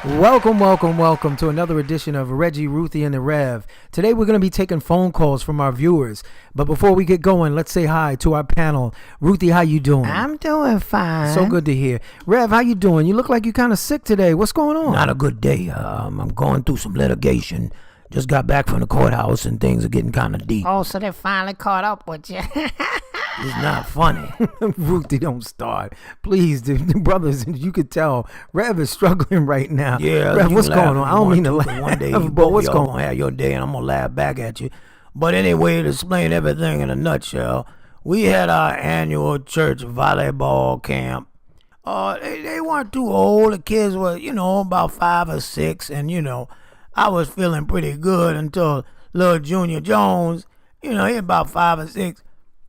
Welcome to another edition of Reggie Ruthie and the Rev. Today we're going to be taking phone calls from our viewers. But before we get going, let's say hi to our panel. Ruthie, how you doing? I'm doing fine. So good to hear. Rev, how you doing? You look like you're kind of sick today. What's going on? Not a good day. I'm going through some litigation. Just got back from the courthouse and things are getting kind of deep. Oh, so they finally caught up with you. It's not funny. Ruthie, don't start. Please, the brothers, you could tell Rev is struggling right now. Yeah, Rev, what's going on? I don't mean to laugh. One day you but what's y'all going on? gonna have your day and I'm gonna laugh back at you. But anyway, to explain everything in a nutshell, we had our annual church volleyball camp. They weren't too old. The kids were, about 5 or 6, and I was feeling pretty good until little Junior Jones, he about 5 or 6.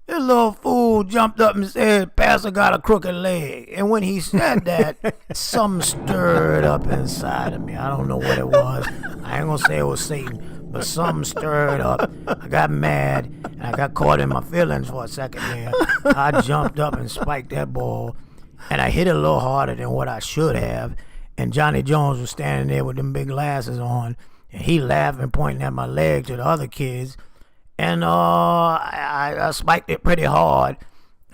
This little fool jumped up and said, "Pastor got a crooked leg." And when he said that, something stirred up inside of me. I don't know what it was. I ain't gonna say it was Satan, but something stirred up. I got mad, and I got caught in my feelings for a second there. I jumped up and spiked that ball, and I hit it a little harder than what I should have. And Johnny Jones was standing there with them big glasses on, and he laughing, pointing at my leg to the other kids. And I spiked it pretty hard.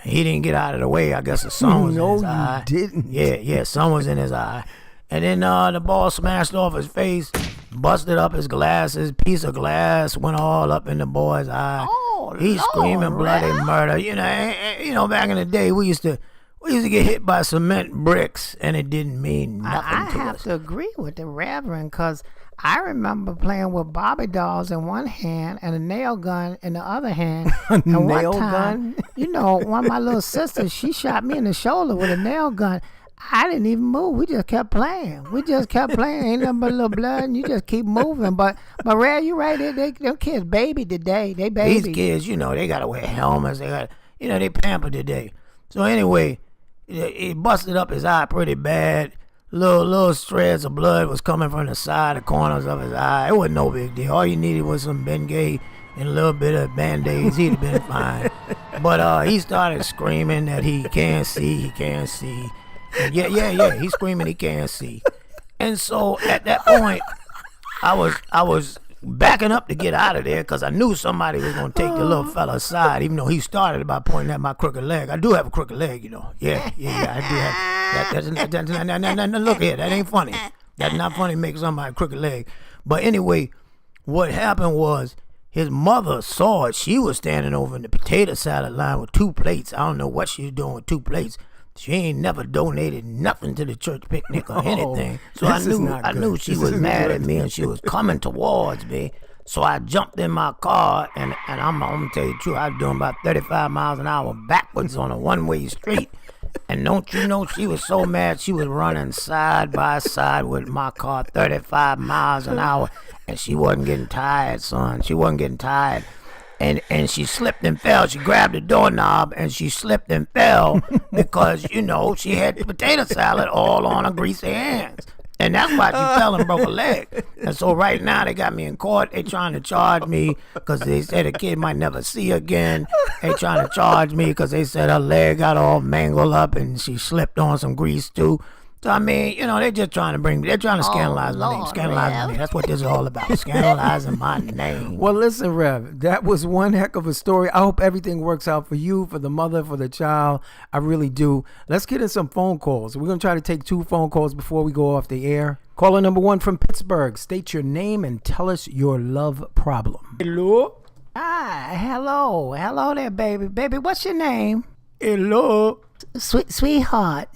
He didn't get out of the way. I guess the sun was in his eye. No, you didn't. Yeah, sun was in his eye. And then the ball smashed off his face, busted up his glasses. Piece of glass went all up in the boy's eye. Oh, He's Lord, screaming bloody Rev. murder. Back in the day, we used to get hit by cement bricks, and it didn't mean nothing I to have us. to agree with the Reverend, because I remember playing with Barbie dolls in one hand and a nail gun in the other hand. And nail one time, one of my little sisters, she shot me in the shoulder with a nail gun. I didn't even move. We just kept playing. Ain't nothing but a little blood, and you just keep moving. But Ray, you right. Them kids baby today. They baby. These kids, they gotta wear helmets. They got, they pampered today. So anyway, it busted up his eye pretty bad. Little shreds of blood was coming from the side, the corners of his eye. It wasn't no big deal. All you needed was some Bengay and a little bit of Band-Aids. He'd have been fine. But he started screaming that he can't see. And yeah. He's screaming he can't see. And so at that point, I was backing up to get out of there because I knew somebody was going to take the little fella aside, even though he started by pointing at my crooked leg. I do have a crooked leg, Yeah, I do have. Look here, that ain't funny. That's not funny, make somebody crooked leg. But anyway, what happened was his mother saw it. She was standing over in the potato salad line with 2 plates. I don't know what she was doing with 2 plates. She ain't never donated nothing to the church picnic or anything. So I knew she was mad at me and she was coming towards me. So I jumped in my car and I'm gonna tell you the truth, I was doing about 35 miles an hour backwards on a one-way street. And don't you know, she was so mad, she was running side by side with my car 35 miles an hour. And she wasn't getting tired, son. She wasn't getting tired. And she slipped and fell. She grabbed the doorknob and she slipped and fell because, she had potato salad all on her greasy hands. And that's why she fell and broke her leg. And so right now they got me in court. They trying to charge me because they said the kid might never see again. They trying to charge me because they said her leg got all mangled up and she slipped on some grease too. So, I mean, they're just trying to they're trying to scandalize my name. Scandalizing me. That's what this is all about. Scandalizing my name. Well, listen, Rev, that was one heck of a story. I hope everything works out for you, for the mother, for the child. I really do. Let's get in some phone calls. We're going to try to take 2 phone calls before we go off the air. Caller number 1 from Pittsburgh. State your name and tell us your love problem. Hello? Hi, hello. Hello there, baby. Baby, what's your name? Hello? Sweetheart,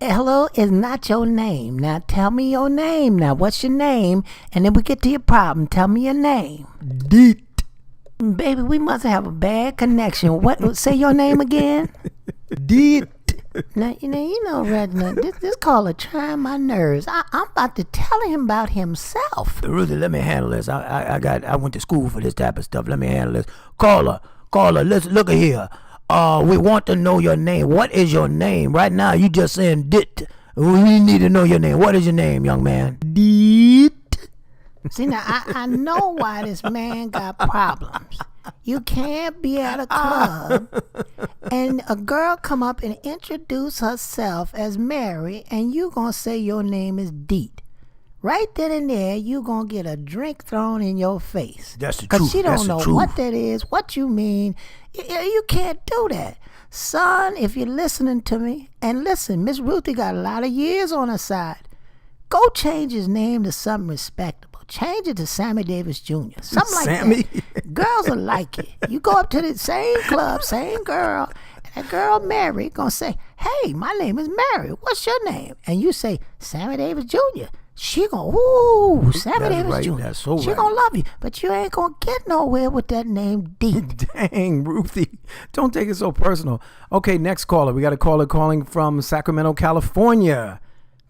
hello is not your name. Now tell me your name. Now what's your name? And then we get to your problem. Tell me your name. Deet. Baby, we must have a bad connection. What? Say your name again. Deet. Now Reginald, this caller trying my nerves. I'm about to tell him about himself. Ruthie, let me handle this. I went to school for this type of stuff. Let me handle this. Caller, listen, look at here. We want to know your name. What is your name? Right now, you just saying dit. We need to know your name. What is your name, young man? Dit. See, now, I know why this man got problems. You can't be at a club and a girl come up and introduce herself as Mary, and you gonna say your name is Deet. Right then and there, you gonna get a drink thrown in your face. That's the Cause truth. she That's don't the know truth. what that is, what you mean. You can't do that. Son, if you're listening to me, and listen, Miss Ruthie got a lot of years on her side. Go change his name to something respectable. Change it to Sammy Davis Jr. Something like Sammy? that. Girls will like it. You go up to the same club, same girl, and that girl Mary gonna say, hey, my name is Mary. What's your name? And you say, Sammy Davis Jr. She gonna, ooh, Sammy That's Davis right, Jr. that's so She right. gonna love you, but you ain't gonna get nowhere with that name Deet. Dang, Ruthie. Don't take it so personal. Okay, next caller. We got a caller calling from Sacramento, California.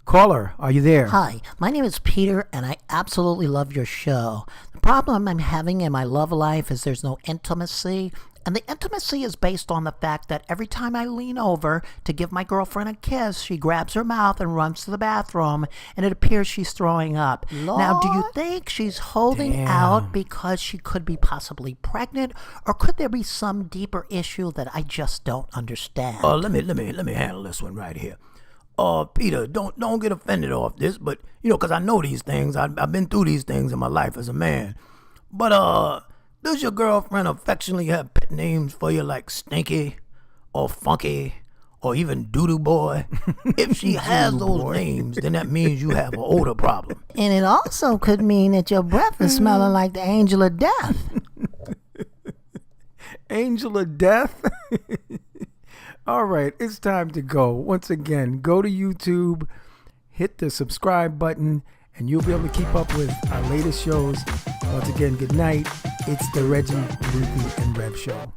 Caller, are you there? Hi, my name is Peter, and I absolutely love your show. The problem I'm having in my love life is there's no intimacy, and the intimacy is based on the fact that every time I lean over to give my girlfriend a kiss, she grabs her mouth and runs to the bathroom, and it appears she's throwing up. Now, do you think she's holding Damn. out because she could be possibly pregnant, or could there be some deeper issue that I just don't understand? Let me handle this one right here. Peter, don't get offended off this, but because I know these things. I've been through these things in my life as a man. But does your girlfriend affectionately have pet names for you like Stinky, or Funky, or even Doodoo Boy? If she has those names, then that means you have an odor problem. And it also could mean that your breath is smelling like the angel of death. Angel of Death? All right, it's time to go. Once again, go to YouTube, hit the subscribe button, and you'll be able to keep up with our latest shows. Once again, good night. It's the Reggie, Ruthie, and Rev Show.